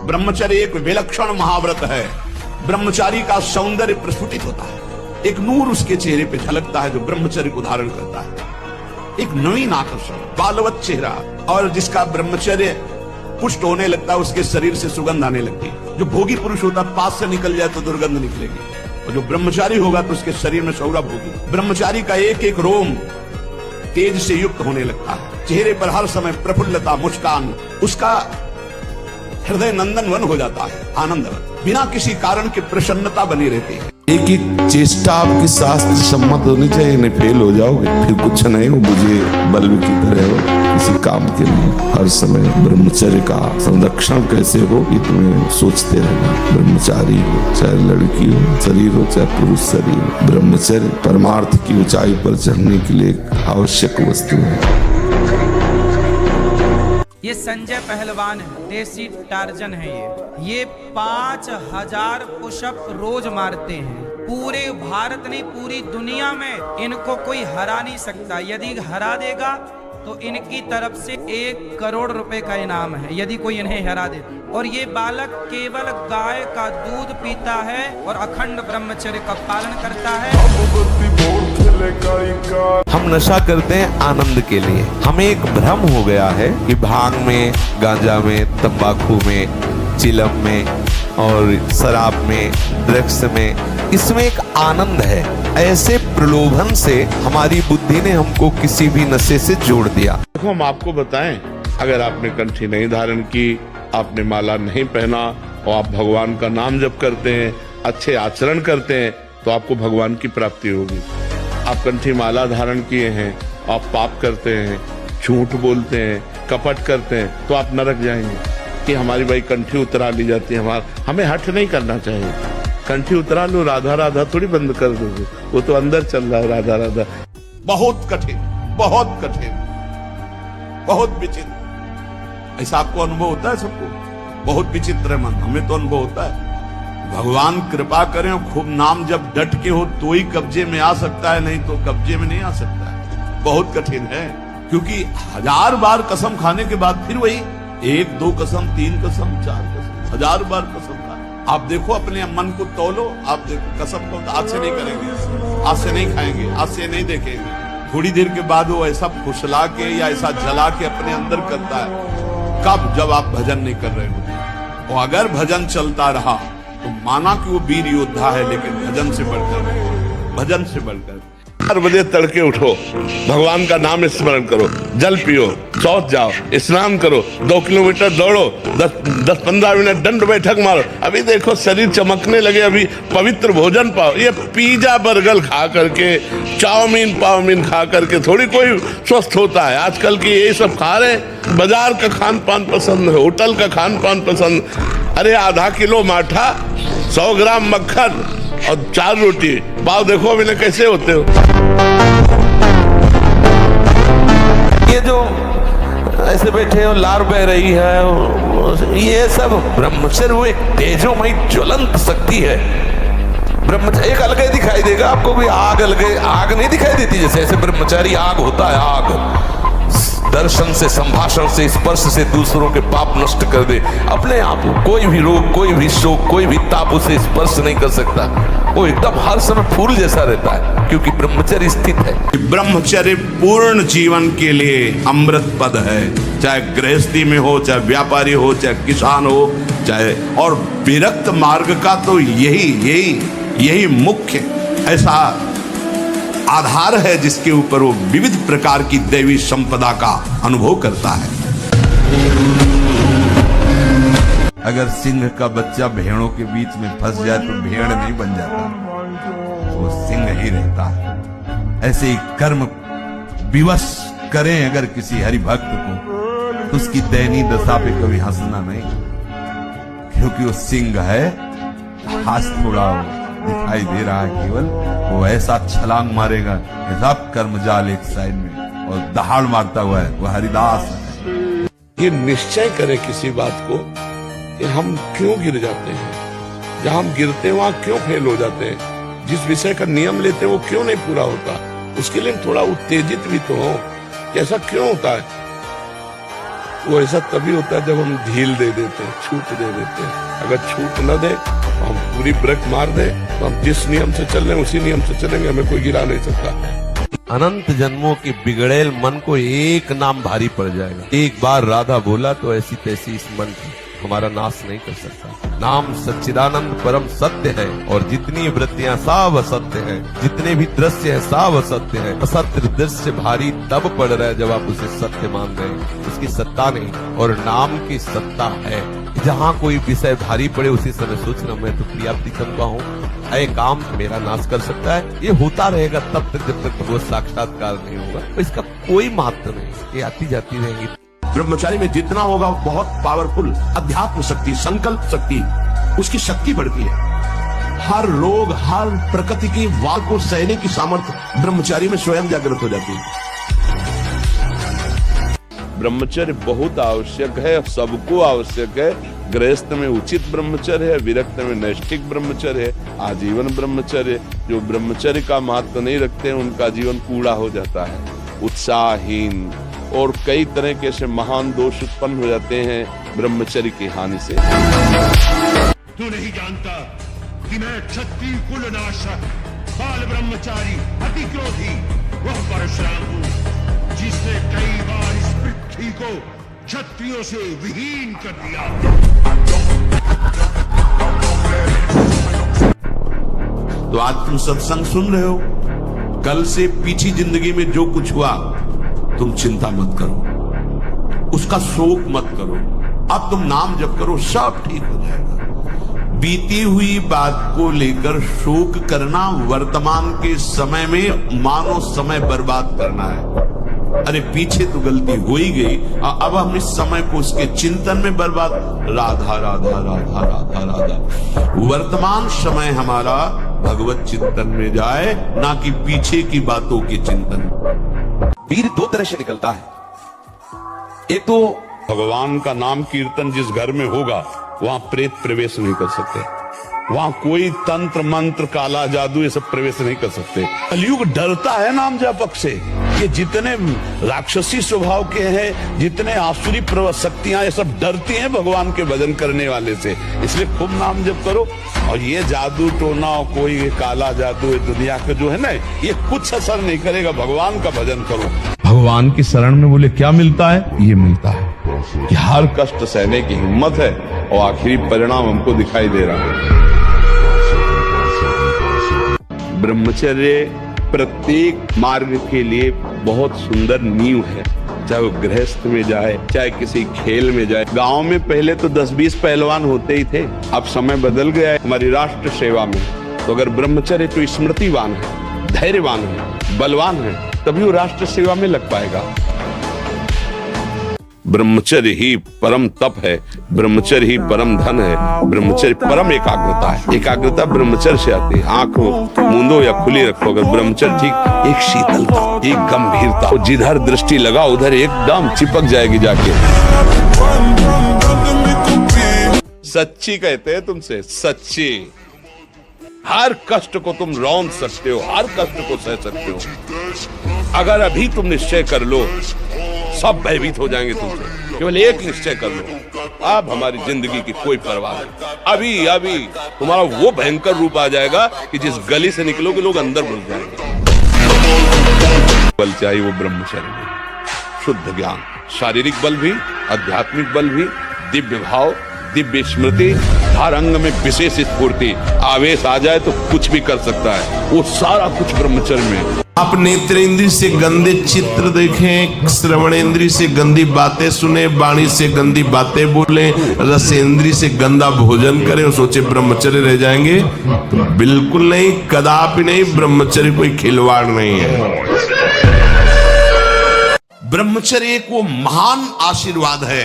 ब्रह्मचर्य एक विलक्षण महाव्रत है। ब्रह्मचारी का सौंदर्य प्रस्फुटित होता है, एक नूर उसके चेहरे पे झलकता है जो ब्रह्मचर्य को धारण करता है, एक नवीन आकर्षण, बालवत चेहरा। और जिसका ब्रह्मचर्य पुष्ट होने लगता है उसके शरीर से सुगंध आने लगती है। जो भोगी पुरुष होता है पास से निकल जाए तो दुर्गंध निकलेगी, और जो ब्रह्मचारी होगा तो उसके शरीर में सौरभ होगी। ब्रह्मचारी का एक एक रोम तेज से युक्त होने लगता है, चेहरे पर हर समय प्रफुल्लता, मुस्कान, उसका हृदय नंदन वन हो जाता है, आनंदवन, बिना किसी कारण के प्रसन्नता बनी रहती है। एक एक चेष्टा आपकी शास्त्र सम्मत होनी चाहिए, नहीं फेल हो जाओगे फिर कुछ नहीं हो, मुझे बल्ब की तरह हो किसी काम के लिए। हर समय ब्रह्मचर्य का संरक्षण कैसे हो ये तुम्हें सोचते रहना। ब्रह्मचारी हो चाहे लड़की हो, शरीर हो चाहे पुरुष शरीर हो, ब्रह्मचर्य परमार्थ की ऊंचाई पर चढ़ने के लिए एक आवश्यक वस्तु है। ये संजय पहलवान है, देसी टार्जन है। ये 5000 पुशअप रोज मारते हैं। पूरे भारत नहीं पूरी दुनिया में इनको कोई हरा नहीं सकता। यदि हरा देगा तो इनकी तरफ से 1 करोड़ रुपए का इनाम है, यदि कोई इन्हें हरा दे। और ये बालक केवल गाय का दूध पीता है और अखंड ब्रह्मचर्य का पालन करता है। हम नशा करते हैं आनंद के लिए। हमें एक भ्रम हो गया है कि भांग में, गांजा में, तंबाकू में, चिलम में और शराब में, ड्रग्स में, इसमें एक आनंद है। ऐसे प्रलोभन से हमारी बुद्धि ने हमको किसी भी नशे से जोड़ दिया। देखो हम आपको बताएं, अगर आपने कंठी नहीं धारण की, आपने माला नहीं पहना और आप भगवान का नाम जप करते हैं, अच्छे आचरण करते हैं तो आपको भगवान की प्राप्ति होगी। आप कंठी माला धारण किए हैं, आप पाप करते हैं, झूठ बोलते हैं, कपट करते हैं तो आप नरक जाएंगे। कि हमारी भाई कंठी उतरा ली जाती है, हमें हठ नहीं करना चाहिए। कंठी उतरा लो, राधा राधा थोड़ी बंद कर दोगे, वो तो अंदर चल रहा है राधा राधा। बहुत कठिन, बहुत कठिन, बहुत विचित्र। ऐसा आपको अनुभव होता है सबको? बहुत विचित्र है मन, हमें तो अनुभव होता है। भगवान कृपा करें और खूब नाम जब डट के हो तो ही कब्जे में आ सकता है, नहीं तो कब्जे में नहीं आ सकता है। बहुत कठिन है, क्योंकि 1000 बार कसम खाने के बाद फिर वही 1, 2 कसम, 3 कसम, 4 कसम, 1000 बार कसम खा। आप देखो अपने मन को तौलो, आप देखो कसम को आज से नहीं करेंगे, आज से नहीं खाएंगे, आज से नहीं देखेंगे। थोड़ी देर के बाद वो ऐसा फुसला के या ऐसा जला के अपने अंदर करता है। कब? जब आप भजन नहीं कर रहे हो। और अगर भजन चलता रहा तो माना कि वो वीर योद्धा है, लेकिन भजन से बढ़कर, भजन से बढ़कर 4 बजे तड़के उठो, भगवान का नाम स्मरण करो, जल पियो, शौच जाओ, स्नान करो, 2 किलोमीटर दौड़ो, 10-15 मिनट दंड बैठक मारो। अभी देखो शरीर चमकने लगे, अभी पवित्र भोजन पाओ। ये पिज्जा बर्गर खा करके, चाउमीन खा करके थोड़ी कोई स्वस्थ होता है। आजकल की ये सब खा रहे, बाजार का खान पान पसंद है, होटल का खान पान पसंद। अरे आधा किलो माठा, 100 ग्राम मक्खन और 4 रोटी पाव, देखो अभी कैसे होते हो। ये जो ऐसे बैठे हो, लार बह रही है, ये सब ब्रह्मचर्य वो एक तेजोमयी ज्वलंत शक्ति है। ब्रह्मचर्य एक अलग दिखाई देगा आपको भी, आग अलग, आग नहीं दिखाई देती जैसे, ऐसे ब्रह्मचारी आग होता है। आग दर्शन से, संभाषण से, स्पर्श से दूसरों के पाप नष्ट कर दे। अपने आप कोई भी रोग, कोई भी शोक, कोई भी ताप उसे स्पर्श नहीं कर सकता। वो एकदम हर समय फूल जैसा रहता है, क्योंकि ब्रह्मचर्य स्थित है। ब्रह्मचर्य पूर्ण जीवन के लिए अमृत पद है। चाहे गृहस्थी में हो, चाहे व्यापारी हो, चाहे किसान हो, चाहे और विरक्त मार्ग का तो यही मुख्य ऐसा आधार है जिसके ऊपर वो विविध प्रकार की दैवी संपदा का अनुभव करता है। अगर सिंह का बच्चा भेड़ों के बीच में फंस जाए तो भेड़ नहीं बन जाता, वो सिंह ही रहता है। ऐसे ही कर्म विवश करें अगर किसी हरि भक्त को, तो उसकी दयनीय दशा पे कभी हंसना नहीं, क्योंकि वो सिंह है। हाथ थोड़ा दिखाई दे रहा है केवल, वो ऐसा छलांग मारेगा कि सब कर्म जाल एक साइड में और दहाड़ मारता हुआ है, वो हरिदास है। ये निश्चय करें किसी बात को कि हम क्यों गिर जाते हैं, जहां हम गिरते हैं वहां क्यों फेल हो जाते हैं, जिस विषय का नियम लेते हैं वो क्यों नहीं पूरा होता, उसके लिए थोड़ा उत्तेजित भी तो हो कि ऐसा क्यों होता है। वो ऐसा तभी होता है जब हम ढील दे देते हैं, छूट दे देते हैं। अगर छूट न दे, हम पूरी ब्रेक मार दे, तो हम जिस नियम से चल रहे हैं उसी नियम से चलेंगे, हमें कोई गिरा नहीं सकता। अनंत जन्मों के बिगड़ेल मन को एक नाम भारी पड़ जाएगा। एक बार राधा बोला तो ऐसी तैसी इस मन की हमारा नाश नहीं कर सकता। नाम सच्चिदानंद परम सत्य है, और जितनी वृत्तियां सब असत्य हैं, जितने भी दृश्य हैं सब असत्य हैं। असत्य दृश्य भारी तब पड़ रहा है जब आप उसे सत्य मान रहे हैं, उसकी सत्ता नहीं, और नाम की सत्ता है। जहाँ कोई विषय भारी पड़े उसी समय सोचना मैं तो प्रिया प्रीतम का हूँ, ऐ काम मेरा नाश कर सकता है। ये होता रहेगा तब तक जब तक वो साक्षात्कार नहीं होगा, तो इसका कोई महत्व नहीं, ये आती जाती रहेंगी। ब्रह्मचारी में जितना होगा बहुत पावरफुल अध्यात्म शक्ति, संकल्प शक्ति, उसकी शक्ति बढ़ती है। हर रोग, हर प्रकृति की वार को सहने की सामर्थ्य ब्रह्मचारी में स्वयं जागृत हो जाती है। ब्रह्मचर्य बहुत आवश्यक है, सबको आवश्यक है। गृहस्थ में उचित ब्रह्मचर्य है, विरक्त में नैष्ठिक ब्रह्मचर्य है, आजीवन ब्रह्मचर्य। जो ब्रह्मचर्य का महत्व नहीं रखते हैं उनका जीवन कूड़ा हो जाता है, उत्साहहीन, और कई तरह के ऐसे महान दोष उत्पन्न हो जाते हैं ब्रह्मचर्य की हानि से। तू नहीं जानता कि मैं क्षत्रिय कुल नाशक, बाल ब्रह्मचारी, अति क्रोधी वह परशुराम हूँ जिसने कई बार इस पृथ्वी को क्षत्रियों से विहीन कर दिया। तो आज तुम सत्संग सुन रहे हो, कल से पीछी जिंदगी में जो कुछ हुआ तुम चिंता मत करो, उसका शोक मत करो। अब तुम नाम जप करो, सब ठीक हो जाएगा। बीती हुई बात को लेकर शोक करना वर्तमान के समय में मानो समय बर्बाद करना है। अरे पीछे तो गलती हो ही गई, अब हम इस समय को उसके चिंतन में बर्बाद। राधा राधा राधा राधा राधा, वर्तमान समय हमारा भगवत चिंतन में जाए, ना कि पीछे की बातों के चिंतन में। वीर दो तरह से निकलता है। एक तो भगवान का नाम कीर्तन जिस घर में होगा वहां प्रेत प्रवेश नहीं कर सकते, वहां कोई तंत्र मंत्र काला जादू ये सब प्रवेश नहीं कर सकते। कलयुग डरता है नाम जापक से। ये जितने राक्षसी स्वभाव के हैं, जितने आसुरी शक्तियां, ये सब डरती हैं भगवान के भजन करने वाले से। इसलिए खूब नाम जप करो, और ये जादू टोना कोई काला जादू ये दुनिया का जो है ना, ये कुछ असर नहीं करेगा। भगवान का भजन करो। भगवान की शरण में बोले क्या मिलता है? ये मिलता है कि हर कष्ट सहने की हिम्मत है, और आखिरी परिणाम हमको दिखाई दे रहा है। ब्रह्मचर्य प्रत्येक मार्ग के लिए बहुत सुंदर नींव है, चाहे वो गृहस्थ में जाए, चाहे किसी खेल में जाए। गांव में पहले तो 10-20 पहलवान होते ही थे, अब समय बदल गया है हमारी राष्ट्र सेवा में। तो अगर ब्रह्मचर्य तो स्मृतिवान है, धैर्यवान है, बलवान है, तभी वो राष्ट्र सेवा में लग पाएगा। ब्रह्मचर्य ही परम तप है, ब्रह्मचर्य ही परम धन है, ब्रह्मचर्य परम एकाग्रता है। एकाग्रता ब्रह्मचर्य से आती है। आंख मूंदो या खुली रखो, अगर ब्रह्मचर्य ठीक, एक शीतलता, एक गंभीरता, तो जिधर दृष्टि लगा उधर एकदम चिपक जाएगी जाके। सच्ची कहते हैं तुमसे, सच्ची। हर कष्ट को तुम रौंद सकते हो, हर कष्ट को सह सकते हो। अगर अभी तुम निश्चय कर लो, सब भयभीत हो जाएंगे तुमसे। केवल एक निश्चय कर लो, अब हमारी जिंदगी की कोई परवाह नहीं। अभी तुम्हारा वो भयंकर रूप आ जाएगा कि जिस गली से निकलोगे लोग अंदर घुस जाएंगे। बल चाहिए वो ब्रह्मचर्य, शुद्ध ज्ञान, शारीरिक बल भी, आध्यात्मिक बल भी, दिव्य भाव, दिव्य स्मृति, हर अंग में विशेष स्फूर्ति। आवेश आ जाए तो कुछ भी कर सकता है, वो सारा कुछ ब्रह्मचर्य में। आप नेत्रेंद्रिय से गंदे चित्र देखें, श्रवणेंद्रिय से गंदी बातें सुने, वाणी से गंदी बातें बोले, रसेंद्रिय से गंदा भोजन करें और सोचे ब्रह्मचर्य रह जाएंगे, तो बिल्कुल नहीं, कदापि नहीं। ब्रह्मचर्य कोई खिलवाड़ नहीं है। ब्रह्मचर्य एक वो महान आशीर्वाद है।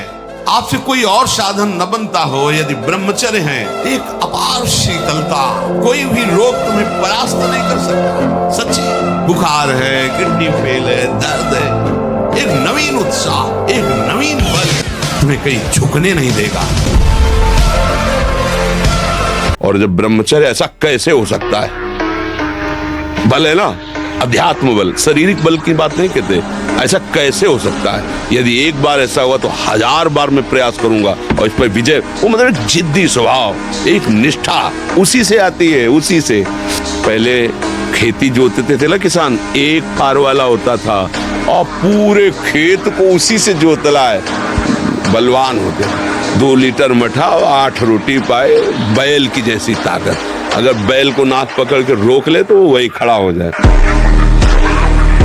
आपसे कोई और साधन न बनता हो, यदि ब्रह्मचर्य है, एक अपार शीतलता, कोई भी रोग तुम्हें परास्त नहीं कर सकता। सच्ची, बुखार है, किडनी फेल है, दर्द है, एक नवीन उत्साह, एक नवीन बल तुम्हें कहीं झुकने नहीं देगा। और जब ब्रह्मचर्य, ऐसा कैसे हो सकता है? बल है ना, अध्यात्म बल, शारीरिक बल की बात नहीं कहते। ऐसा कैसे हो सकता है? यदि एक बार ऐसा हुआ तो 1000 बार मैं प्रयास करूंगा और इस पर विजय। वो मतलब एक जिद्दी स्वभाव, एक निष्ठा उसी से आती है, उसी से। पहले खेती जोतते थे ना किसान, एक फार वाला होता था और पूरे खेत को उसी से जोतला है। बलवान होते, 2 लीटर मठा और 8 रोटी पाए, बैल की जैसी ताकत। अगर बैल को नाक पकड़ के रोक ले तो वो वही खड़ा हो जाए।